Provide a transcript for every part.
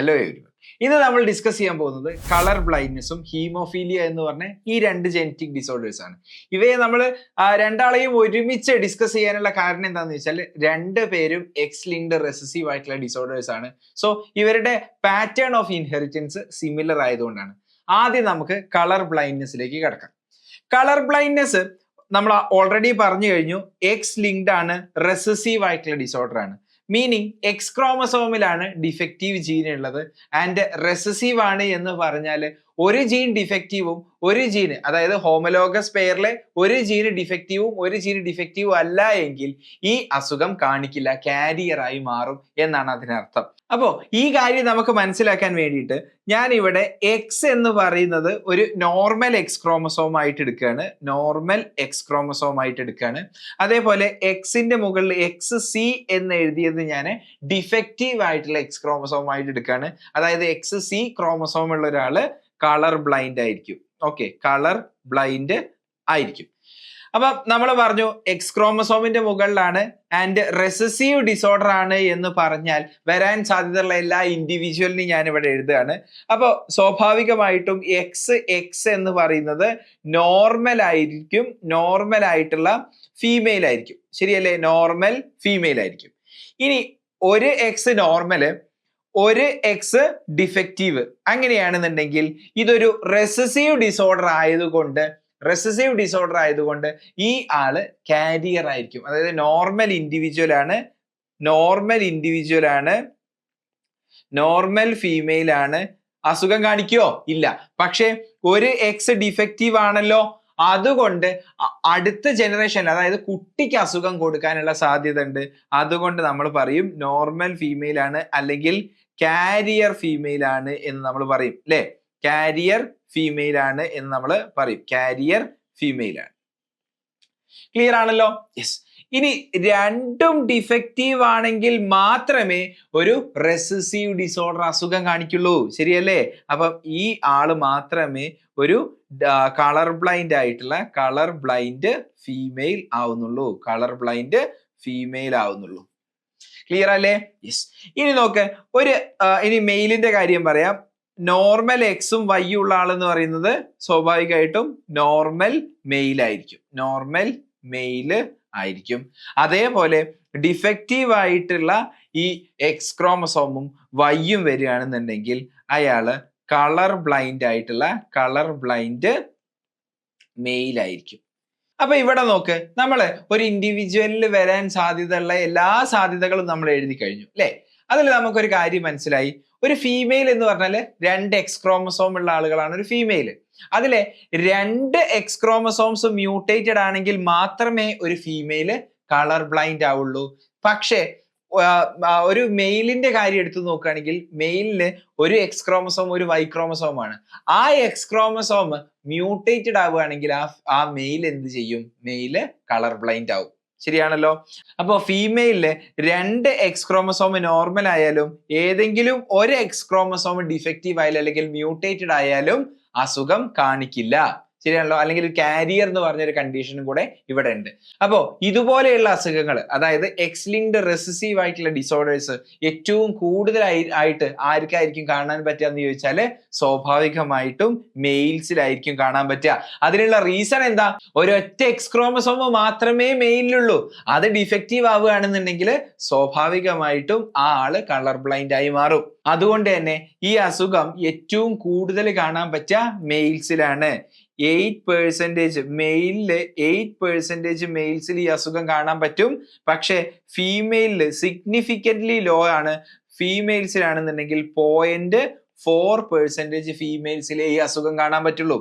Hello everyone. ഇന്ന് നമ്മൾ discuss ചെയ്യാൻ പോകുന്നത് കളർ ബ്ലൈൻഡ്നെസ്സും ഹീമോഫീലിയ എന്ന് പറഞ്ഞ ഈ രണ്ട് ജനറ്റിക് ഡിസോർഡേഴ്സ് ആണ്. ഇവയെ നമ്മൾ രണ്ടാളെയും ഒരുമിച്ച് ഡിസ്കസ് ചെയ്യാനുള്ള കാരണം എന്താണെന്ന് വെച്ചാൽ രണ്ട് പേരും എക്സ് ലിങ്ക്ഡ് റെസസീവ് ആയിട്ടുള്ള ഡിസോർഡേഴ്സ് ആണ്. സോ ഇവരുടെ പാറ്റേൺ ഓഫ് ഇൻഹെറിറ്റൻസ് സിമിലർ ആയതുകൊണ്ടാണ്. ആദ്യം നമുക്ക് കളർ ബ്ലൈൻഡ്നെസ്സിലേക്ക് കിടക്കാം. കളർ ബ്ലൈൻഡ്നെസ് നമ്മൾ ഓൾറെഡി പറഞ്ഞു കഴിഞ്ഞു, എക്സ് ലിങ്ക്ഡ് ആണ്, റെസസീവ് ആയിട്ടുള്ള ഡിസോർഡർ ആണ്. മീനിങ് എക്സ് ക്രോമസോമിലാണ് ഡിഫക്റ്റീവ് ജീൻ ഉള്ളത് ആൻഡ് റെസസീവ് ആണ് എന്ന് പറഞ്ഞാൽ ഒരു ജീൻ ഡിഫക്റ്റീവും ഒരു ജീന്, അതായത് ഹോമലോഗസ് പെയറിലെ ഒരു ജീന് ഡിഫക്റ്റീവും ഒരു ജീന് ഡിഫക്റ്റീവും അല്ല എങ്കിൽ ഈ അസുഖം കാണിക്കില്ല, കാരിയർ ആയി മാറും എന്നാണ് അതിനർത്ഥം. അപ്പോ ഈ കാര്യം നമുക്ക് മനസ്സിലാക്കാൻ വേണ്ടിയിട്ട് ഞാൻ ഇവിടെ എക്സ് എന്ന് പറയുന്നത് ഒരു നോർമൽ എക്സ് ക്രോമസോം ആയിട്ട് എടുക്കുകയാണ്, നോർമൽ എക്സ് ക്രോമസോം ആയിട്ട് എടുക്കുകയാണ്. അതേപോലെ എക്സിന്റെ മുകളിൽ എക്സ് സി എന്ന് എഴുതിയത് ഞാൻ ഡിഫക്റ്റീവ് ആയിട്ടുള്ള എക്സ് ക്രോമസോം ആയിട്ട് എടുക്കുകയാണ്. അതായത് എക്സ് സി ക്രോമസോം ഉള്ള ഒരാള് കളർ ബ്ലൈൻഡ് ആയിരിക്കും. ഓക്കെ, കളർ ബ്ലൈൻഡ് ആയിരിക്കും. അപ്പൊ നമ്മൾ പറഞ്ഞു എക്സ് ക്രോമസോമിന്റെ മുകളിലാണ് ആൻഡ് റെസസീവ് ഡിസോർഡർ ആണ് എന്ന് പറഞ്ഞാൽ വരാൻ സാധ്യതയുള്ള എല്ലാ ഇൻഡിവിജ്വലിനെയും ഞാൻ ഇവിടെ എഴുതുകയാണ്. അപ്പോൾ സ്വാഭാവികമായിട്ടും എക്സ് എക്സ് എന്ന് പറയുന്നത് നോർമൽ ആയിരിക്കും, നോർമൽ ആയിട്ടുള്ള ഫീമെയിൽ ആയിരിക്കും, ശരിയല്ലേ? നോർമൽ ഫീമെയിൽ ആയിരിക്കും. ഇനി ഒരു എക്സ് നോർമല്, ഒരു എക്സ് ഡിഫക്റ്റീവ്, അങ്ങനെയാണെന്നുണ്ടെങ്കിൽ ഇതൊരു റെസസീവ് ഡിസോർഡർ ആയതുകൊണ്ട് ഈ ആള് കാരിയർ ആയിരിക്കും. അതായത് നോർമൽ ഇൻഡിവിജ്വൽ ആണ്, നോർമൽ ഫീമെയിൽ ആണ്. അസുഖം കാണിക്കോ? ഇല്ല. പക്ഷെ ഒരു എക്സ് ഡിഫക്റ്റീവ് ആണല്ലോ, അതുകൊണ്ട് അടുത്ത ജനറേഷൻ, അതായത് കുട്ടിക്ക് അസുഖം കൊടുക്കാനുള്ള സാധ്യത ഉണ്ട്. അതുകൊണ്ട് നമ്മൾ പറയും നോർമൽ ഫീമെയിൽ ആണ് അല്ലെങ്കിൽ കാരിയർ ഫീമെയിൽ ആണ് എന്ന് നമ്മൾ പറയും, അല്ലെ? കാരിയർ ഫീമെയിൽ ആണ് എന്ന് നമ്മൾ പറയും, കാരിയർ ഫീമെയിൽ ആണ്. ക്ലിയർ ആണല്ലോ? യെസ്. ഇനി രണ്ടും ഡിഫക്റ്റീവ് ആണെങ്കിൽ മാത്രമേ ഒരു റെസസീവ് ഡിസോർഡർ അസുഖം കാണിക്കുള്ളൂ, ശരിയല്ലേ? അപ്പം ഈ ആള് മാത്രമേ ഒരു കളർ ബ്ലൈൻഡ് ആയിട്ടുള്ള കളർ ബ്ലൈൻഡ് ഫീമെയിൽ ആവുന്നുള്ളൂ, കളർ ബ്ലൈൻഡ് ഫീമെയിൽ ആവുന്നുള്ളൂ. ക്ലിയർ അല്ലേ? യെസ്. ഇനി നോക്ക്, ഇനി മെയിലിന്റെ കാര്യം പറയാം. നോർമൽ എക്സും വൈയും ഉള്ള ആളെന്ന് പറയുന്നത് സ്വാഭാവികമായിട്ടും നോർമൽ മെയിൽ ആയിരിക്കും, നോർമൽ മെയിൽ ആയിരിക്കും. അതേപോലെ ഡിഫക്റ്റീവ് ആയിട്ടുള്ള ഈ എക്സ് ക്രോമസോമും വൈയും വരികയാണെന്നുണ്ടെങ്കിൽ അയാള് കളർ ബ്ലൈൻഡ് ആയിട്ടുള്ള കളർ ബ്ലൈൻഡ് മെയിൽ ആയിരിക്കും. അപ്പൊ ഇവിടെ നോക്ക്, നമ്മള് ഒരു ഇൻഡിവിജ്വലിൽ വരാൻ സാധ്യതയുള്ള എല്ലാ സാധ്യതകളും നമ്മൾ എഴുതി കഴിഞ്ഞു, അല്ലെ? അതിൽ നമുക്കൊരു കാര്യം മനസ്സിലായി. ഒരു ഫീമെയിൽ എന്ന് പറഞ്ഞാല് രണ്ട് എക്സ് ക്രോമസോം ഉള്ള ആളുകളാണ് ഒരു ഫീമെയില്. അതിലെ രണ്ട് എക്സ് ക്രോമസോംസ് മ്യൂട്ടേറ്റഡ് ആണെങ്കിൽ മാത്രമേ ഒരു ഫീമെയില് കളർ ബ്ലൈൻഡ് ആവുള്ളൂ. പക്ഷേ ഒരു മെയിലിന്റെ കാര്യം എടുത്തു നോക്കുകയാണെങ്കിൽ മെയിലിന് ഒരു എക്സ് ക്രോമസോം ഒരു വൈ ക്രോമസോം ആണ്. ആ എക്സ് ക്രോമസോം മ്യൂട്ടേറ്റഡ് ആവുകയാണെങ്കിൽ ആ മെയിൽ എന്ത് ചെയ്യും? മെയില് കളർ ബ്ലൈൻഡ് ആവും, ശരിയാണല്ലോ? അപ്പൊ ഫീമെയിലില് രണ്ട് എക്സ് ക്രോമസോം നോർമൽ ആയാലും ഏതെങ്കിലും ഒരു എക്സ് ക്രോമസോം ഡിഫക്റ്റീവ് ആയാലും അല്ലെങ്കിൽ മ്യൂട്ടേറ്റഡ് ആയാലും അസുഖം കാണിക്കില്ല, ശരിയാണല്ലോ? അല്ലെങ്കിൽ കാരിയർ എന്ന് പറഞ്ഞൊരു കണ്ടീഷനും കൂടെ ഇവിടെ ഉണ്ട്. അപ്പോ ഇതുപോലെയുള്ള അസുഖങ്ങൾ, അതായത് എക്സ് ലിങ്ക്ഡ് റെസസീവ് ആയിട്ടുള്ള ഡിസോർഡേഴ്സ് ഏറ്റവും കൂടുതലായിട്ട് ആർക്കായിരിക്കും കാണാൻ പറ്റുക എന്ന് ചോദിച്ചാല് സ്വാഭാവികമായിട്ടും മെയിൽസിലായിരിക്കും കാണാൻ പറ്റുക. അതിനുള്ള റീസൺ എന്താ? ഒരൊറ്റ എക്സ് ക്രോമസോം മാത്രമേ മെയിലുള്ളൂ. അത് ഡിഫക്റ്റീവ് ആവുകയാണെന്നുണ്ടെങ്കിൽ സ്വാഭാവികമായിട്ടും ആ ആള് കളർ ബ്ലൈൻഡ് ആയി മാറും. അതുകൊണ്ട് തന്നെ ഈ അസുഖം ഏറ്റവും കൂടുതൽ കാണാൻ പറ്റുക മെയിൽസിലാണ്. 8% മെയിലില് 8% മെയിൽസിൽ ഈ അസുഖം കാണാൻ പറ്റും. പക്ഷെ ഫീമെയിലില് സിഗ്നിഫിക്കന്റ്ലി ലോ ആണ്. ഫീമെയിൽസിലാണെന്നുണ്ടെങ്കിൽ 0.4% ഫീമെയിൽസിലെ ഈ അസുഖം കാണാൻ പറ്റുള്ളൂ.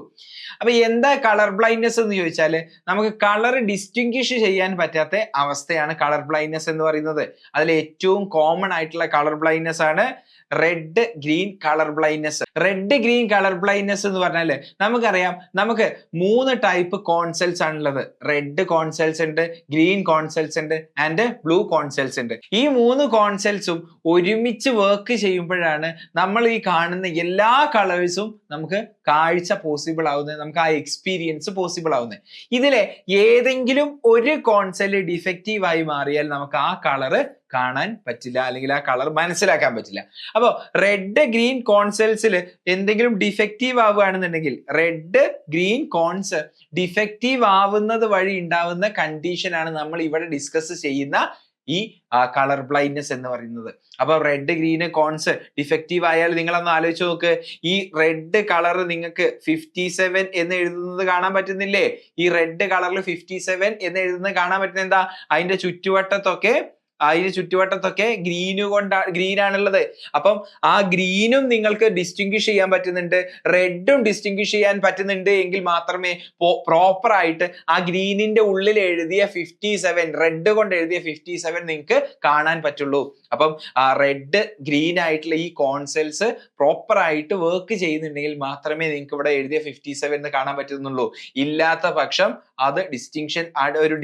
അപ്പൊ എന്താ കളർ ബ്ലൈൻഡ്നെസ് എന്ന് ചോദിച്ചാല് നമുക്ക് കളർ ഡിസ്റ്റിങ്വിഷ് ചെയ്യാൻ പറ്റാത്ത അവസ്ഥയാണ് കളർ ബ്ലൈൻഡ്നെസ് എന്ന് പറയുന്നത്. അതിൽ ഏറ്റവും കോമൺ ആയിട്ടുള്ള കളർ ബ്ലൈൻഡ്നെസ് ആണ് red green colour blindness. Red green colour blindness എന്ന് പറഞ്ഞാല് നമുക്കറിയാം, നമുക്ക് 3 ടൈപ്പ് കോൺസെൽസ് ആണുള്ളത്. റെഡ് കോൺസെൽസ് ഉണ്ട്, ഗ്രീൻ കോൺസെൽസ് ഉണ്ട് ആൻഡ് ബ്ലൂ കോൺസെൽസ് ഉണ്ട്. ഈ 3 കോൺസെൽസും ഒരുമിച്ച് വർക്ക് ചെയ്യുമ്പോഴാണ് നമ്മൾ ഈ കാണുന്ന എല്ലാ കളേഴ്സും നമുക്ക് കാഴ്ച പോസിബിൾ ആവുന്നത്, നമുക്ക് ആ എക്സ്പീരിയൻസ് പോസിബിൾ ആവുന്നത്. ഇതിലെ ഏതെങ്കിലും ഒരു കോൺസെൽ ഡിഫക്റ്റീവ് ആയി മാറിയാൽ നമുക്ക് ആ കളറ് കാണാൻ പറ്റില്ല, അല്ലെങ്കിൽ ആ കളർ മനസ്സിലാക്കാൻ പറ്റില്ല. അപ്പോൾ റെഡ് ഗ്രീൻ കോൺസെൽസിൽ എന്തെങ്കിലും ഡിഫക്റ്റീവ് ആവുകയാണെന്നുണ്ടെങ്കിൽ റെഡ് ഗ്രീൻ കോൺസ് ഡിഫക്റ്റീവ് ആവുന്നത് വഴി ഉണ്ടാവുന്ന കണ്ടീഷനാണ് നമ്മൾ ഇവിടെ ഡിസ്കസ് ചെയ്യുന്ന ഈ കളർ ബ്ലൈൻഡ്നെസ് എന്ന് പറയുന്നത്. അപ്പൊ റെഡ് ഗ്രീന് കോൺസ് ഡിഫക്റ്റീവ് ആയാൽ നിങ്ങളൊന്ന് ആലോചിച്ച് നോക്ക്, ഈ റെഡ് കളർ നിങ്ങൾക്ക് 57 എന്ന് എഴുതുന്നത് കാണാൻ പറ്റുന്നില്ലേ? ഈ റെഡ് കളറിൽ 57 എന്ന് എഴുതുന്നത് കാണാൻ പറ്റുന്നത് എന്താ? അതിന്റെ ചുറ്റുവട്ടത്തൊക്കെ ഗ്രീൻ ആണുള്ളത്. അപ്പം ആ ഗ്രീനും നിങ്ങൾക്ക് ഡിസ്റ്റിങ്വിഷ് ചെയ്യാൻ പറ്റുന്നുണ്ട്, റെഡും ഡിസ്റ്റിങ്വിഷ് ചെയ്യാൻ പറ്റുന്നുണ്ട് എങ്കിൽ മാത്രമേ പ്രോപ്പർ ആയിട്ട് ആ ഗ്രീനിന്റെ ഉള്ളിൽ എഴുതിയ 57, റെഡ് കൊണ്ട് എഴുതിയ 57 നിങ്ങൾക്ക് കാണാൻ പറ്റുള്ളൂ. അപ്പം ആ റെഡ് ഗ്രീൻ ആയിട്ടുള്ള ഈ കോൺസെൽസ് പ്രോപ്പർ ആയിട്ട് വർക്ക് ചെയ്യുന്നുണ്ടെങ്കിൽ മാത്രമേ നിങ്ങൾക്ക് ഇവിടെ എഴുതിയ 57 എന്ന് കാണാൻ പറ്റുന്നുള്ളൂ. ഇല്ലാത്ത പക്ഷം അത്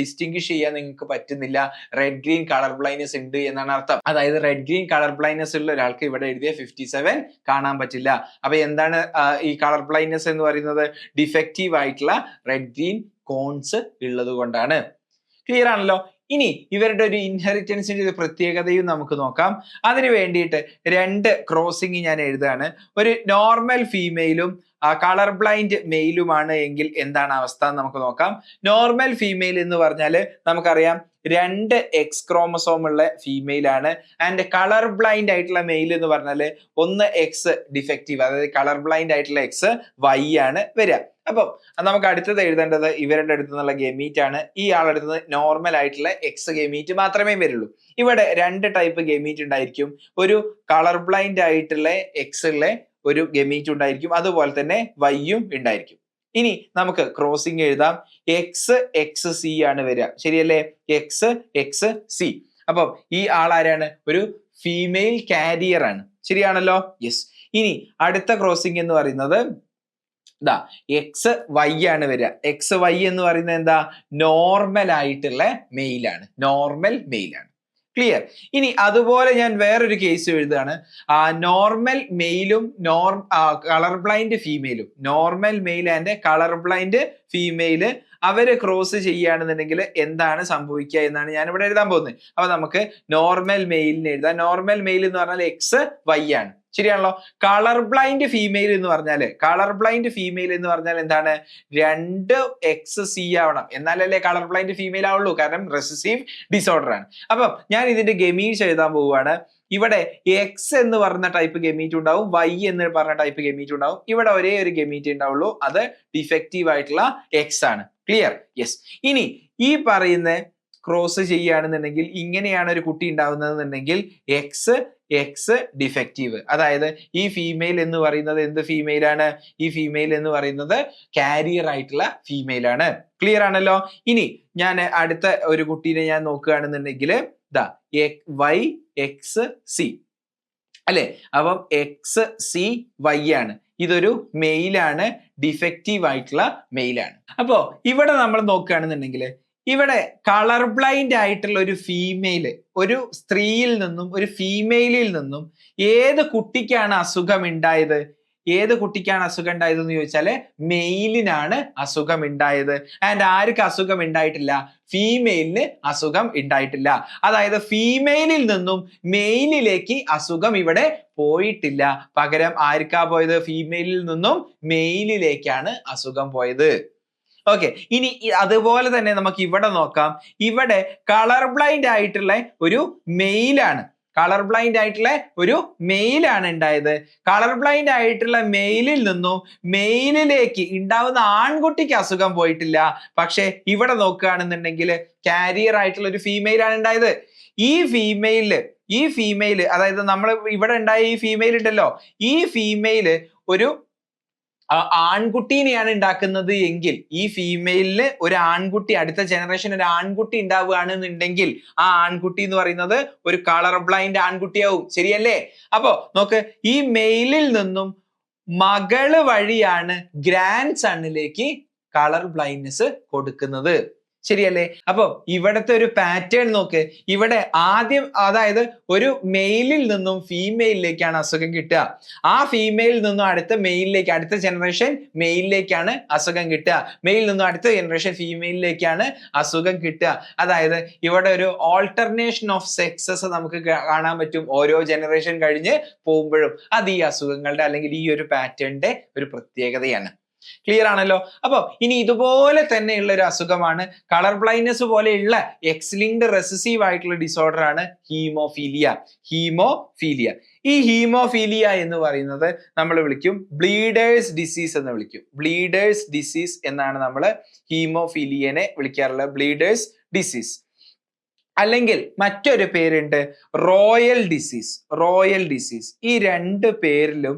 ഡിസ്റ്റിങ്വിഷ് ചെയ്യാൻ നിങ്ങൾക്ക് പറ്റുന്നില്ല. റെഡ് ഗ്രീൻ കളർ ബ്ലൈൻഡ്നെസ് ഉണ്ട് എന്നാണ് അർത്ഥം. അതായത് റെഡ് ഗ്രീൻ കളർ ബ്ലൈൻഡ്നെസ് ഉള്ള ഒരാൾക്ക് ഇവിടെ എഴുതിയ 57 കാണാൻ പറ്റില്ല. അപ്പൊ എന്താണ് ഈ കളർ ബ്ലൈൻഡ്നെസ് എന്ന് പറയുന്നത്? ഡിഫക്റ്റീവ് ആയിട്ടുള്ള റെഡ് ഗ്രീൻ കോൺസ് ഉള്ളത് കൊണ്ടാണ്. ക്ലിയർ ആണല്ലോ? ഇനി ഇവരുടെ ഒരു ഇൻഹെറിറ്റൻസിന്റെ ഒരു പ്രത്യേകതയും നമുക്ക് നോക്കാം. അതിന് വേണ്ടിയിട്ട് 2 ക്രോസിംഗ് ഞാൻ എഴുതാണ്. ഒരു നോർമൽ ഫീമെയിലും കളർ ബ്ലൈൻഡ് മെയിലുമാണ് എങ്കിൽ എന്താണ് അവസ്ഥ എന്ന് നമുക്ക് നോക്കാം. നോർമൽ ഫീമെയിൽ എന്ന് പറഞ്ഞാൽ നമുക്കറിയാം 2 എക്സ് ക്രോമസോം ഉള്ള ഫീമെയിൽ ആണ്. ആൻഡ് കളർ ബ്ലൈൻഡ് ആയിട്ടുള്ള മെയിൽ എന്ന് പറഞ്ഞാൽ 1 എക്സ് ഡിഫക്റ്റീവ്, അതായത് കളർ ബ്ലൈൻഡ് ആയിട്ടുള്ള എക്സ് വൈ ആണ് വരിക. അപ്പം നമുക്ക് അടുത്തത് എഴുതേണ്ടത് ഇവരുടെ അടുത്ത് നിന്നുള്ള ഗമീറ്റ് ആണ്. ഈ ആളെടുത്ത് നോർമൽ ആയിട്ടുള്ള എക്സ് ഗമീറ്റ് മാത്രമേ വരുള്ളൂ. ഇവിടെ 2 ടൈപ്പ് ഗമീറ്റ് ഉണ്ടായിരിക്കും. ഒരു കളർ ബ്ലൈൻഡ് ആയിട്ടുള്ള എക്സ് ഉള്ള ഒരു ഗമീറ്റ് ഉണ്ടായിരിക്കും, അതുപോലെ തന്നെ വൈയും ഉണ്ടായിരിക്കും. ഇനി നമുക്ക് ക്രോസിംഗ് എഴുതാം. എക്സ് എക്സ് സി ആണ് വരിക, ശരിയല്ലേ? X X C. അപ്പം ഈ ആൾ ആരാണ്? ഒരു ഫീമെയിൽ കാരിയർ ആണ്, ശരിയാണല്ലോ? യെസ്. ഇനി അടുത്ത ക്രോസിംഗ് എന്ന് പറയുന്നത് എക്സ് വൈ ആണ് വരിക. എക്സ് വൈ എന്ന് പറയുന്നത് എന്താ? നോർമൽ ആയിട്ടുള്ള മെയിലാണ്, നോർമൽ മെയിലാണ്. ക്ലിയർ? ഇനി അതുപോലെ ഞാൻ വേറൊരു കേസ് എഴുതുകയാണ്. നോർമൽ മെയിലും കളർ ബ്ലൈൻഡ് ഫീമെയിലും, normal male and colour blind female അവര് ക്രോസ് ചെയ്യുകയാണെന്നുണ്ടെങ്കിൽ എന്താണ് സംഭവിക്കുക എന്നാണ് ഞാൻ ഇവിടെ എഴുതാൻ പോകുന്നത്. അപ്പൊ നമുക്ക് നോർമൽ മെയിലിന് എഴുതാം. നോർമൽ മെയിൽ എന്ന് പറഞ്ഞാൽ എക്സ് വൈ ആണ്, ശരിയാണല്ലോ? കളർ ബ്ലൈൻഡ് ഫീമെയിൽ എന്ന് പറഞ്ഞാൽ എന്താണ്? 2 എക്സ് സി ആവണം, എന്നാലല്ലേ കളർ ബ്ലൈൻഡ് ഫീമെയിൽ ആവുള്ളൂ, കാരണം റെസസീവ് ഡിസോർഡർ ആണ്. അപ്പം ഞാൻ ഇതിന്റെ ഗമീറ്റ്സ് എഴുതാൻ പോവുകയാണ്. ഇവിടെ എക്സ് എന്ന് പറഞ്ഞ ടൈപ്പ് ഗമീറ്റ് ഉണ്ടാവും, വൈ എന്ന് പറഞ്ഞ ടൈപ്പ് ഗമീറ്റ് ഉണ്ടാവും. ഇവിടെ ഒരേ ഒരു ഗമീറ്റ് ഉണ്ടാവുള്ളൂ, അത് ഡിഫക്റ്റീവ് ആയിട്ടുള്ള എക്സ് ആണ്. ക്ലിയർ? യെസ്. ഇനി ഈ പറയുന്ന ക്രോസ് ചെയ്യുകയാണെന്നുണ്ടെങ്കിൽ ഇങ്ങനെയാണ് ഒരു കുട്ടി ഉണ്ടാവുന്നതെന്നുണ്ടെങ്കിൽ എക്സ് എക്സ് ഡിഫക്റ്റീവ്, അതായത് ഈ ഫീമെയിൽ എന്ന് പറയുന്നത് എന്ത് ഫീമെയിൽ ആണ്? ഈ ഫീമെയിൽ എന്ന് പറയുന്നത് കാരിയർ ആയിട്ടുള്ള ഫീമെയിൽ ആണ്. ക്ലിയർ ആണല്ലോ? ഇനി ഞാൻ അടുത്ത ഒരു കുട്ടീനെ ഞാൻ നോക്കുകയാണെന്നുണ്ടെങ്കിൽ വൈ എക്സ് സി അല്ലെ? അപ്പം എക്സ് സി വൈ ആണ്. ഇതൊരു മെയിലാണ്, ഡിഫക്റ്റീവ് ആയിട്ടുള്ള മെയിലാണ്. അപ്പോ ഇവിടെ നമ്മൾ നോക്കുകയാണെന്നുണ്ടെങ്കിൽ ഇവിടെ കളർ ബ്ലൈൻഡ് ആയിട്ടുള്ള ഒരു ഫീമെയില് ഒരു സ്ത്രീയിൽ നിന്നും ഒരു ഫീമെയിലിൽ നിന്നും ഏത് കുട്ടിക്കാണ് അസുഖം ഉണ്ടായത്? എന്ന് ചോദിച്ചാല് മെയിലിനാണ് അസുഖം ഉണ്ടായത്. ആൻഡ് ആർക്ക് അസുഖം ഉണ്ടായിട്ടില്ല? ഫീമെയിലിന് അസുഖം ഉണ്ടായിട്ടില്ല. അതായത് ഫീമെയിലിൽ നിന്നും മെയിലിലേക്ക് അസുഖം ഇവിടെ പോയിട്ടില്ല. പകരം ആർക്കാ പോയത്? ഫീമെയിലിൽ നിന്നും മെയിലിലേക്കാണ് അസുഖം പോയത്. ഓക്കെ. ഇനി അതുപോലെ തന്നെ നമുക്ക് ഇവിടെ നോക്കാം. ഇവിടെ കളർ ബ്ലൈൻഡ് ആയിട്ടുള്ള ഒരു മെയിലാണ്, ഉണ്ടായത്. കളർ ബ്ലൈൻഡ് ആയിട്ടുള്ള മെയിലിൽ നിന്നും മെയിലിലേക്ക് ഉണ്ടാവുന്ന ആൺകുട്ടിക്ക് അസുഖം പോയിട്ടില്ല. പക്ഷെ ഇവിടെ നോക്കുകയാണെന്നുണ്ടെങ്കിൽ കാരിയർ ആയിട്ടുള്ള ഒരു ഫീമെയിൽ ആണ് ഉണ്ടായത്. ഈ ഫീമെയില് അതായത് നമ്മൾ ഇവിടെ ഉണ്ടായ ഈ ഫീമെയിൽ ഉണ്ടല്ലോ, ഈ ഫീമെയില് ഒരു ആൺകുട്ടീനെയാണ് ഉണ്ടാക്കുന്നത് എങ്കിൽ, ഈ ഫീമെയിലിന് ഒരു ആൺകുട്ടി, അടുത്ത ജനറേഷൻ ഒരു ആൺകുട്ടി ഉണ്ടാവുകയാണെന്നുണ്ടെങ്കിൽ ആ ആൺകുട്ടി എന്ന് പറയുന്നത് ഒരു കളർ ബ്ലൈൻഡ് ആൺകുട്ടിയാവും, ശരിയല്ലേ? അപ്പോ നോക്ക്, ഈ മെയിലിൽ നിന്നും മകള് വഴിയാണ് ഗ്രാൻഡ് സണ്ണിലേക്ക് കളർ ബ്ലൈൻഡ്നെസ് കൊടുക്കുന്നത്, ശരിയല്ലേ? അപ്പൊ ഇവിടത്തെ ഒരു പാറ്റേൺ നോക്ക്. ഇവിടെ ആദ്യം അതായത് ഒരു മെയിലിൽ നിന്നും ഫീമെയിലിലേക്കാണ് അസുഖം കിട്ടുക. ആ ഫീമെയിലിൽ നിന്നും അടുത്ത മെയിലിലേക്ക്, അടുത്ത ജനറേഷൻ മെയിലിലേക്കാണ് അസുഖം കിട്ടുക. മെയിലിൽ നിന്നും അടുത്ത ജനറേഷൻ ഫീമെയിലിലേക്കാണ് അസുഖം കിട്ടുക. അതായത് ഇവിടെ ഒരു ഓൾട്ടർനേഷൻ ഓഫ് സെക്സസ് നമുക്ക് കാണാൻ പറ്റും ഓരോ ജനറേഷൻ കഴിഞ്ഞ് പോകുമ്പോഴും. അത് ഈ അസുഖങ്ങളുടെ അല്ലെങ്കിൽ ഈ ഒരു പാറ്റേണിന്റെ ഒരു പ്രത്യേകതയാണ്. ക്ലിയർ ആണല്ലോ? അപ്പൊ ഇനി ഇതുപോലെ തന്നെയുള്ള ഒരു അസുഖമാണ് കളർ ബ്ലൈൻഡ്നെസ് പോലെയുള്ള എക്സ് ലിങ്ക്ഡ് റെസസീവ് ആയിട്ടുള്ള ഡിസോർഡർ ആണ് ഹീമോഫീലിയ. ഹീമോഫീലിയ, ഈ ഹീമോഫീലിയ എന്ന് പറയുന്നത് നമ്മൾ വിളിക്കും ബ്ലീഡേഴ്സ് ഡിസീസ് എന്ന് വിളിക്കും. ബ്ലീഡേഴ്സ് ഡിസീസ് എന്നാണ് നമ്മൾ ഹീമോഫീലിയനെ വിളിക്കാറുള്ളത്. ബ്ലീഡേഴ്സ് ഡിസീസ് അല്ലെങ്കിൽ മറ്റൊരു പേരുണ്ട് റോയൽ ഡിസീസ്. റോയൽ ഡിസീസ്, ഈ രണ്ട് പേരിലും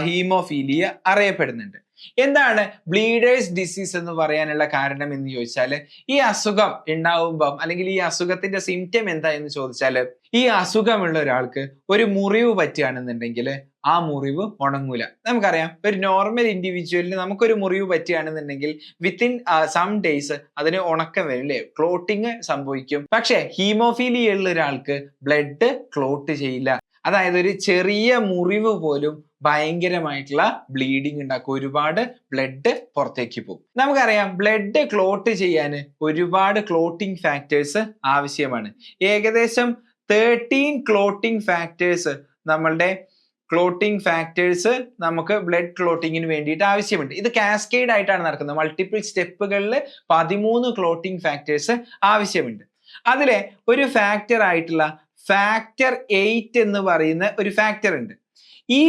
ഹീമോഫീലിയ അറിയപ്പെടുന്നുണ്ട്. എന്താണ് ബ്ലീഡേഴ്സ് ഡിസീസ് എന്ന് പറയാനുള്ള കാരണം എന്ന് ചോദിച്ചാല്, ഈ അസുഖം ഉണ്ടാവുമ്പം അല്ലെങ്കിൽ ഈ അസുഖത്തിന്റെ സിംറ്റം എന്താ എന്ന് ചോദിച്ചാല്, ഈ അസുഖമുള്ള ഒരാൾക്ക് ഒരു മുറിവ് പറ്റുകയാണെന്നുണ്ടെങ്കിൽ ആ മുറിവ് ഉണങ്ങൂല. നമുക്കറിയാം ഒരു നോർമൽ ഇൻഡിവിജ്വലിന് നമുക്കൊരു മുറിവ് പറ്റുകയാണെന്നുണ്ടെങ്കിൽ വിത്തിൻ സം ഡേയ്സ് അതിന് ഉണക്കം വരും അല്ലെ, ക്ലോട്ടിങ് സംഭവിക്കും. പക്ഷെ ഹീമോഫീലിയ ഉള്ള ഒരാൾക്ക് ബ്ലഡ് ക്ലോട്ട് ചെയ്യില്ല. അതായത് ഒരു ചെറിയ മുറിവ് പോലും ഭയങ്കരമായിട്ടുള്ള ബ്ലീഡിങ് ഉണ്ടാക്കും, ഒരുപാട് ബ്ലഡ് പുറത്തേക്ക് പോകും. നമുക്കറിയാം ബ്ലഡ് ക്ലോട്ട് ചെയ്യാൻ ഒരുപാട് ക്ലോട്ടിംഗ് ഫാക്ടേഴ്സ് ആവശ്യമാണ്. ഏകദേശം 13 ക്ലോട്ടിംഗ് ഫാക്ടേഴ്സ് നമ്മളുടെ ക്ലോട്ടിംഗ് ഫാക്ടേഴ്സ് നമുക്ക് ബ്ലഡ് ക്ലോട്ടിങ്ങിന് വേണ്ടിയിട്ട് ആവശ്യമുണ്ട്. ഇത് കാസ്കേഡ് ആയിട്ടാണ് നടക്കുന്നത്. മൾട്ടിപ്പിൾ സ്റ്റെപ്പുകളിൽ 13 ക്ലോട്ടിംഗ് ഫാക്ടേഴ്സ് ആവശ്യമുണ്ട്. അതിലെ ഒരു ഫാക്ടർ ആയിട്ടുള്ള ഫാക്ടർ 8 എന്ന് പറയുന്ന ഒരു ഫാക്ടർ ഉണ്ട്. ഈ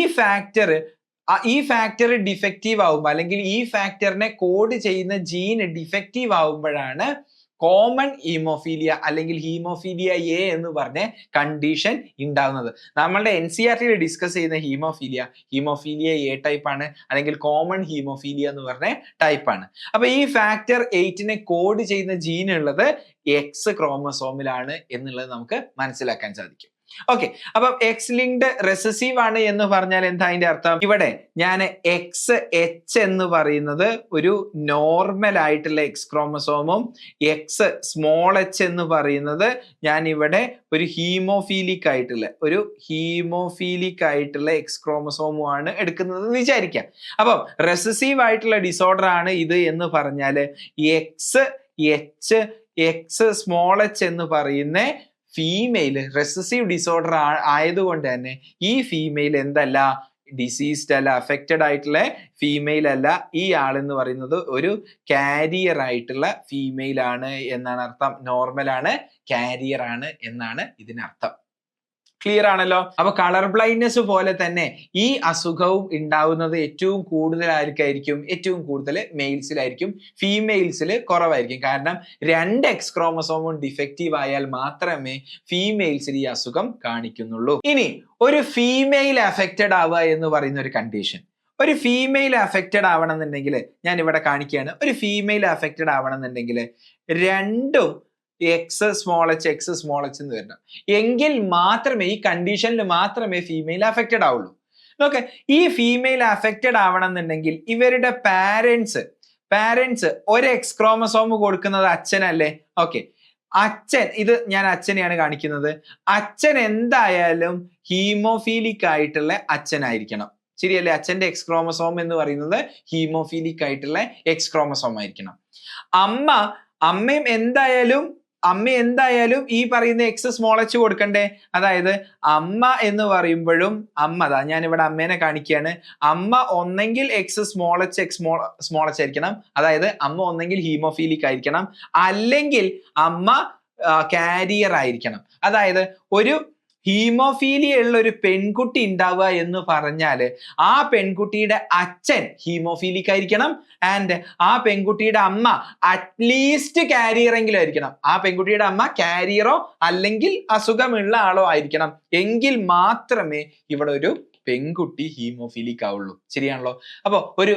ഫാക്ടർ ഡിഫക്റ്റീവ് ആവുമ്പോൾ അല്ലെങ്കിൽ ഈ ഫാക്ടറിനെ കോഡ് ചെയ്യുന്ന ജീൻ ഡിഫക്റ്റീവ് ആവുമ്പോഴാണ് കോമൺ ഹീമോഫീലിയ അല്ലെങ്കിൽ ഹീമോഫീലിയ എ എന്ന് പറഞ്ഞ കണ്ടീഷൻ ഉണ്ടാകുന്നത്. നമ്മളുടെ NCERT ഡിസ്കസ് ചെയ്യുന്ന ഹീമോഫീലിയ എ ടൈപ്പ് ആണ്, അല്ലെങ്കിൽ കോമൺ ഹീമോഫീലിയ എന്ന് പറഞ്ഞ ടൈപ്പ് ആണ്. അപ്പൊ ഈ ഫാക്ടർ 8നെ കോഡ് ചെയ്യുന്ന ജീൻ ഉള്ളത് എക്സ് ക്രോമസോമിലാണ് എന്നുള്ളത് നമുക്ക് മനസ്സിലാക്കാൻ സാധിക്കും. ഓക്കെ, അപ്പൊ എക്സ് ലിങ്ക്ഡ് റെസസീവ് ആണ് എന്ന് പറഞ്ഞാൽ എന്താ അതിന്റെ അർത്ഥം? ഇവിടെ ഞാൻ XH എന്ന് പറയുന്നത് ഒരു നോർമൽ ആയിട്ടുള്ള എക്സ് ക്രോമസോമും XH എന്ന് പറയുന്നത് ഞാൻ ഇവിടെ ഒരു ഹീമോഫീലിക് ആയിട്ടുള്ള എക്സ് ക്രോമസോമുമാണ് എടുക്കുന്നത് എന്ന് വിചാരിക്കാം. അപ്പം റെസസീവ് ആയിട്ടുള്ള ഡിസോർഡർ ആണ് ഇത് എന്ന് പറഞ്ഞാൽ XH എന്ന് പറയുന്ന ഫീമെയിൽ റെസസീവ് ഡിസോർഡർ ആയതുകൊണ്ട് തന്നെ ഈ ഫീമെയിൽ എന്തല്ല, ഡിസീസ്ഡ് അല്ല, അഫക്റ്റഡ് ആയിട്ടുള്ള ഫീമെയിൽ അല്ല. ഈ ആളെന്ന് പറയുന്നത് ഒരു കാരിയർ ആയിട്ടുള്ള ഫീമെയിൽ ആണ് എന്നാണ് അർത്ഥം. നോർമൽ ആണ്, കാരിയർ ആണ് എന്നാണ് ഇതിനർത്ഥം. ക്ലിയർ ആണല്ലോ? അപ്പൊ കളർ ബ്ലൈൻഡ്നെസ് പോലെ തന്നെ ഈ അസുഖവും ഉണ്ടാവുന്നത് ഏറ്റവും കൂടുതൽ ആർക്കായിരിക്കും? ഏറ്റവും കൂടുതൽ മെയിൽസിലായിരിക്കും, ഫീമെയിൽസിൽ കുറവായിരിക്കും. കാരണം 2 എക്സ് ക്രോമസോമും ഡിഫക്റ്റീവ് ആയാൽ മാത്രമേ ഫീമെയിൽസിൽ ഈ അസുഖം കാണിക്കുന്നുള്ളൂ. ഇനി ഒരു ഫീമെയിൽ അഫക്റ്റഡ് ആവുക എന്ന് പറയുന്ന ഒരു കണ്ടീഷൻ, ഒരു ഫീമെയിൽ അഫക്റ്റഡ് ആവണമെന്നുണ്ടെങ്കിൽ ഞാൻ ഇവിടെ കാണിക്കുകയാണ്. ഒരു ഫീമെയിൽ അഫക്റ്റഡ് ആവണമെന്നുണ്ടെങ്കിൽ രണ്ടും എക്സ് സ്മോൾ എച്ച് എന്ന് വരണം. എങ്കിൽ മാത്രമേ, ഈ കണ്ടീഷനിൽ മാത്രമേ ഫീമെയിൽ അഫക്റ്റഡ് ആവുള്ളൂ. ഓക്കെ, ഈ ഫീമെയിൽ അഫക്റ്റഡ് ആവണമെന്നുണ്ടെങ്കിൽ ഇവരുടെ പാരന്റ്സ് ഒരു എക്സ് ക്രോമസോം കൊടുക്കുന്നത് അച്ഛനല്ലേ? ഓക്കെ, അച്ഛൻ, ഇത് ഞാൻ അച്ഛനെയാണ് കാണിക്കുന്നത്. അച്ഛൻ എന്തായാലും ഹീമോഫീലിക് ആയിട്ടുള്ള അച്ഛനായിരിക്കണം. ശരിയല്ലേ? അച്ഛന്റെ എക്സ് ക്രോമസോം എന്ന് പറയുന്നത് ഹീമോഫീലിക് ആയിട്ടുള്ള എക്സ് ക്രോമസോം ആയിരിക്കണം. അമ്മ എന്തായാലും ഈ പറയുന്ന എക്സ് സ്മോൾ എച്ച് കൊടുക്കണ്ടേ? അതായത് അമ്മ എന്ന് പറയുമ്പോഴും ഞാൻ ഇവിടെ അമ്മേനെ കാണിക്കുകയാണ്. അമ്മ ഒന്നെങ്കിൽ എക്സ് സ്മോൾ എച്ച് ആയിരിക്കണം, അതായത് അമ്മ ഒന്നെങ്കിൽ ഹീമോഫീലിക് ആയിരിക്കണം, അല്ലെങ്കിൽ അമ്മ കാരിയർ ആയിരിക്കണം. അതായത് ഒരു ഹീമോഫീലിയ ഉള്ള ഒരു പെൺകുട്ടി ഉണ്ടാവുക എന്ന് പറഞ്ഞാല് ആ പെൺകുട്ടിയുടെ അച്ഛൻ ഹീമോഫീലിക് ആയിരിക്കണം, ആൻഡ് ആ പെൺകുട്ടിയുടെ അമ്മ അറ്റ്ലീസ്റ്റ് കാരിയർ എങ്കിലും ആയിരിക്കണം. ആ പെൺകുട്ടിയുടെ അമ്മ കാരിയറോ അല്ലെങ്കിൽ അസുഖമുള്ള ആളോ ആയിരിക്കണം. എങ്കിൽ മാത്രമേ ഇവിടെ ഒരു പെൺകുട്ടി ഹീമോഫീലിക് ആവുള്ളൂ. ശരിയാണല്ലോ? അപ്പൊ ഒരു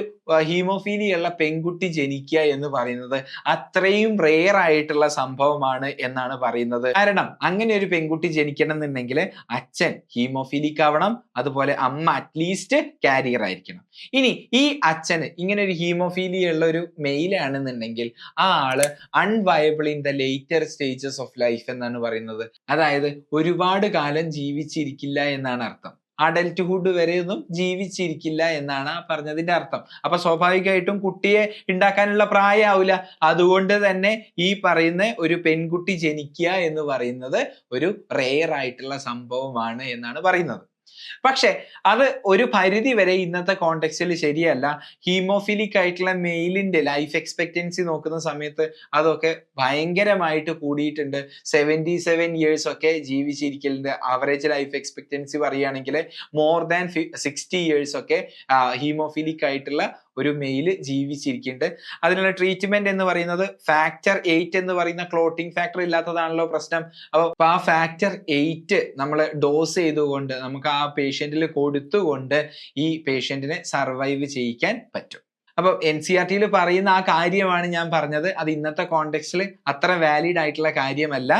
ഹീമോഫീലിയ ഉള്ള പെൺകുട്ടി ജനിക്കുക എന്ന് പറയുന്നത് അത്രയും റെയർ ആയിട്ടുള്ള സംഭവമാണ് എന്നാണ് പറയുന്നത്. കാരണം അങ്ങനെ ഒരു പെൺകുട്ടി ജനിക്കണം എന്നുണ്ടെങ്കിൽ അച്ഛൻ ഹീമോഫീലിക് ആവണം, അതുപോലെ അമ്മ അറ്റ്ലീസ്റ്റ് കാരിയർ ആയിരിക്കണം. ഇനി ഈ അച്ഛന് ഇങ്ങനെ ഒരു ഹീമോഫീലിയ ഉള്ള ഒരു മെയിൽ ആണെന്നുണ്ടെങ്കിൽ ആ ആള് unviable in the later stages of life എന്നാണ് പറയുന്നത്. അതായത് ഒരുപാട് കാലം ജീവിച്ചിരിക്കില്ല എന്നാണ് അർത്ഥം. അഡൽട്ട്ഹുഡ് വരെയൊന്നും ജീവിച്ചിരിക്കില്ല എന്നാണ് പറഞ്ഞതിന്റെ അർത്ഥം. അപ്പൊ സ്വാഭാവികമായിട്ടും കുട്ടിയെ ഉണ്ടാക്കാനുള്ള പ്രായമാവില്ല. അതുകൊണ്ട് തന്നെ ഈ പറയുന്ന ഒരു പെൺകുട്ടി ജനിക്കുക എന്ന് പറയുന്നത് ഒരു റെയർ ആയിട്ടുള്ള സംഭവമാണ് എന്നാണ് പറയുന്നത്. പക്ഷെ അത് ഒരു പരിധി വരെ ഇന്നത്തെ കോണ്ടെക്സ്റ്റിൽ ശരിയല്ല. ഹീമോഫിലിക് ആയിട്ടുള്ള മെയിലിന്റെ ലൈഫ് എക്സ്പെക്ടൻസി നോക്കുന്ന സമയത്ത് അതൊക്കെ ഭയങ്കരമായിട്ട് കൂടിയിട്ടുണ്ട്. 77 years ഒക്കെ ജീവിച്ചിരിക്കലുണ്ട്. ആവറേജ് ലൈഫ് എക്സ്പെക്ടൻസി പറയുകയാണെങ്കിൽ മോർ ദാൻ 60 years ഒക്കെ ഹീമോഫിലിക് ആയിട്ടുള്ള ഒരു മെയില് ജീവിച്ചിരിക്കുന്നുണ്ട്. അതിനുള്ള ട്രീറ്റ്മെന്റ് എന്ന് പറയുന്നത് ഫാക്ടർ 8 എന്ന് പറയുന്ന ക്ലോട്ടിംഗ് ഫാക്ടർ ഇല്ലാത്തതാണല്ലോ പ്രശ്നം. അപ്പൊ ആ ഫാക്ടർ 8 നമ്മൾ ഡോസ് ചെയ്തുകൊണ്ട് നമുക്ക് ആ പേഷ്യന്റിൽ കൊടുത്തുകൊണ്ട് ഈ പേഷ്യന്റിനെ സർവൈവ് ചെയ്യിക്കാൻ പറ്റും. അപ്പൊ NCERT പറയുന്ന ആ കാര്യമാണ് ഞാൻ പറഞ്ഞത്. അത് ഇന്നത്തെ കോണ്ടെക്സ്റ്റിൽ അത്ര വാലിഡ് ആയിട്ടുള്ള കാര്യമല്ല.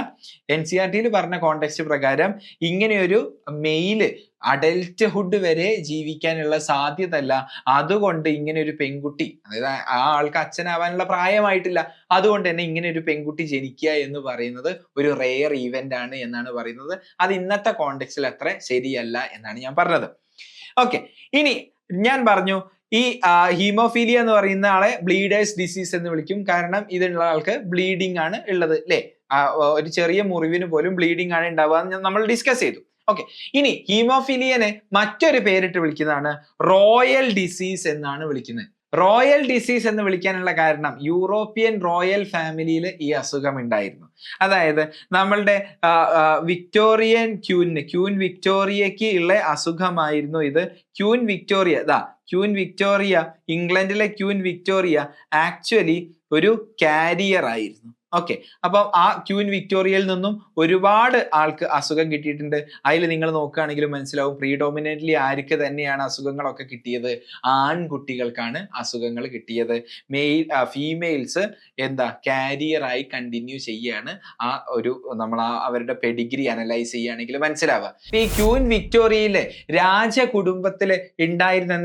NCERT പറഞ്ഞ കോണ്ടെക്സ്റ്റ് പ്രകാരം ഇങ്ങനെയൊരു മെയില് അഡൽട്ട്ഹുഡ് വരെ ജീവിക്കാനുള്ള സാധ്യത അല്ല. അതുകൊണ്ട് ഇങ്ങനെ ഒരു പെൺകുട്ടി, അതായത് ആ ആൾക്ക് അച്ഛനാവാനുള്ള പ്രായമായിട്ടില്ല, അതുകൊണ്ട് തന്നെ ഇങ്ങനെ ഒരു പെൺകുട്ടി ജനിക്കുക എന്ന് പറയുന്നത് ഒരു റെയർ ഈവന്റ് ആണ് എന്നാണ് പറയുന്നത്. അത് ഇന്നത്തെ കോണ്ടെക്സ്റ്റിൽ അത്ര ശരിയല്ല എന്നാണ് ഞാൻ പറഞ്ഞത്. ഓക്കെ, ഇനി ഞാൻ പറഞ്ഞു ഈ ഹീമോഫീലിയ എന്ന് പറയുന്ന ആളെ ബ്ലീഡേഴ്സ് ഡിസീസ് എന്ന് വിളിക്കും. കാരണം ഇതിനുള്ള ആൾക്ക് ബ്ലീഡിംഗ് ആണ് ഉള്ളത് അല്ലെ. ഒരു ചെറിയ മുറിവിന് പോലും ബ്ലീഡിംഗ് ആണ് ഉണ്ടാവുക നമ്മൾ ഡിസ്കസ് ചെയ്തു. ഓക്കെ, ഇനി ഹീമോഫീലിയനെ മറ്റൊരു പേരിട്ട് വിളിക്കുന്നതാണ് റോയൽ ഡിസീസ് എന്നാണ് വിളിക്കുന്നത്. റോയൽ ഡിസീസ് എന്ന് വിളിക്കാനുള്ള കാരണം യൂറോപ്യൻ റോയൽ ഫാമിലിയിൽ ഈ അസുഖം ഉണ്ടായിരുന്നു. അതായത് നമ്മളുടെ വിക്ടോറിയൻ ക്യൂൻ വിക്ടോറിയക്ക് ഉള്ള അസുഖമായിരുന്നു ഇത്. ക്യൂൻ വിക്ടോറിയ ഇംഗ്ലണ്ടിലെ ക്യൂൻ വിക്ടോറിയ ആക്ച്വലി ഒരു കാരിയർ ആയിരുന്നു. ഓക്കെ, അപ്പം ആ ക്യൂൻ വിക്ടോറിയയിൽ നിന്നും ഒരുപാട് ആൾക്ക് അസുഖം കിട്ടിയിട്ടുണ്ട്. അതിൽ നിങ്ങൾ നോക്കുകയാണെങ്കിൽ മനസ്സിലാവും പ്രീഡോമിനന്റ്ലി ആർക്ക് തന്നെയാണ് അസുഖങ്ങളൊക്കെ കിട്ടിയത്? ആൺകുട്ടികൾക്കാണ് അസുഖങ്ങൾ കിട്ടിയത്. ഫീമെയിൽസ് കാരിയർ ആയി കണ്ടിന്യൂ ചെയ്യാണ്. ആ ഒരു നമ്മൾ അവരുടെ പെഡിഗ്രി അനലൈസ് ചെയ്യുകയാണെങ്കിൽ മനസ്സിലാവുക. ഈ ക്യൂൻ വിക്ടോറിയയിലെ രാജകുടുംബത്തിൽ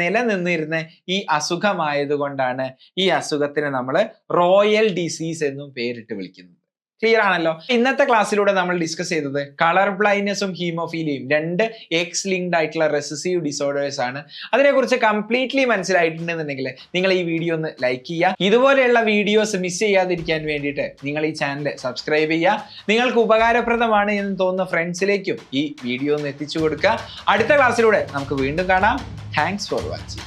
നിലനിന്നിരുന്ന ഈ അസുഖമായതുകൊണ്ടാണ് ഈ അസുഖത്തിന് നമ്മൾ റോയൽ ഡിസീസ് എന്നും പേരിട്ട് വിളിക്കുന്നത്. ക്ലിയർ ആണല്ലോ? ഇന്നത്തെ ക്ലാസ്സിലൂടെ നമ്മൾ ഡിസ്കസ് ചെയ്തത് കളർ ബ്ലൈൻഡ്നെസ്സും ഹീമോഫീലിയയും രണ്ട് എക്സ് ലിങ്ക്ഡ് ആയിട്ടുള്ള റെസസീവ് ഡിസോർഡേഴ്സ് ആണ്. അതിനെക്കുറിച്ച് കംപ്ലീറ്റ്ലി മനസ്സിലായിട്ടുണ്ടെന്നുണ്ടെങ്കിൽ നിങ്ങൾ ഈ വീഡിയോ ഒന്ന് ലൈക്ക് ചെയ്യുക. ഇതുപോലെയുള്ള വീഡിയോസ് മിസ് ചെയ്യാതിരിക്കാൻ വേണ്ടിയിട്ട് നിങ്ങൾ ഈ ചാനൽ സബ്സ്ക്രൈബ് ചെയ്യുക. നിങ്ങൾക്ക് ഉപകാരപ്രദമാണ് എന്ന് തോന്നുന്ന ഫ്രണ്ട്സിലേക്കും ഈ വീഡിയോ ഒന്ന് എത്തിച്ചു കൊടുക്കുക. അടുത്ത ക്ലാസ്സിലൂടെ നമുക്ക് വീണ്ടും കാണാം. Thanks for watching.